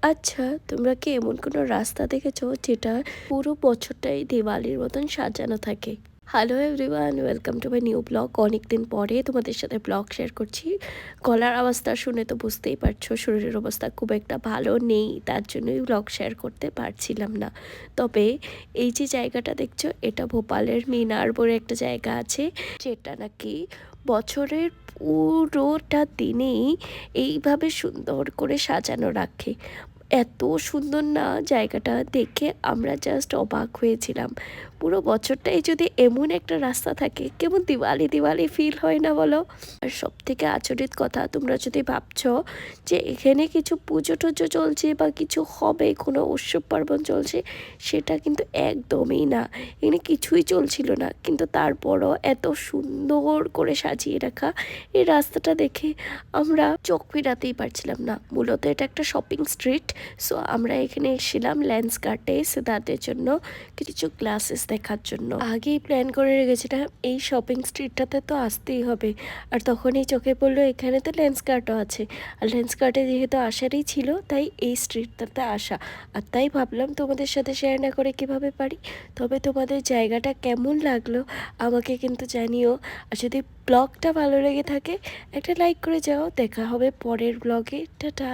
আচ্ছা, তোমরা কি এমন কোনো রাস্তা দেখেছো যেটা পুরো বছরটাই দিওয়ালির মতন সাজানো থাকে? Hello everyone, welcome to my new blog. অনেকদিন পরে তোমাদের সাথে ব্লগ শেয়ার করছি। গলার আওয়াজটা শুনে তো বুঝতেই পারছো শরীরের অবস্থা খুব একটা ভালো নেই, তার জন্যই ব্লগ শেয়ার করতে পারছিলাম না। তবে এই যে জায়গাটা দেখছো, এটা ভোপালের মিনার বলে একটা জায়গা আছে, যেটা নাকি বছরের পুরোটা দিনেই এইভাবে সুন্দর করে সাজানো রাখে। এত সুন্দর না, জায়গাটা দেখে আমরা জাস্ট অবাক হয়েছিলাম। পুরো বছরটাই যদি এমন একটা রাস্তা থাকে, কেমন দিওয়ালি দিওয়ালি ফিল হয় না বলো? আর সব থেকে আচরিত কথা, তোমরা যদি ভাবছো যে এখানে কিছু পুজো টুজো চলছে বা কিছু হবে, কোনো উৎসব পার্বণ চলছে, সেটা কিন্তু একদমই না। এখানে কিছুই চলছিল না, কিন্তু তারপরও এত সুন্দর করে সাজিয়ে রাখা এই রাস্তাটা দেখে আমরা চোখ ফেরাতেই পারছিলাম না। মূলত এটা একটা শপিং স্ট্রিট। সো আমরা এখানে এসেছিলাম লেন্সকার্টে সিদ্ধার্থের জন্য কিছু গ্লাসেস দেখার জন্য। আগেই প্ল্যান করে রেখেছিলাম এই শপিং স্ট্রিটটাতে তো আসতেই হবে। আর তখনই চোখে পড়লো এখানে তো লেন্সকার্টও আছে, আর লেন্সকার্টে যেহেতু আসারই ছিল, তাই এই স্ট্রিটটাতে আসা। আর তাই ভাবলাম তোমাদের সাথে শেয়ার না করে কিভাবে পারি। তবে তোমাদের জায়গাটা কেমন লাগলো আমাকে কিন্তু জানিও। আর যদি ব্লগটা ভালো লেগে থাকে একটা লাইক করে যাও। দেখা হবে পরের ব্লগে। টাটা।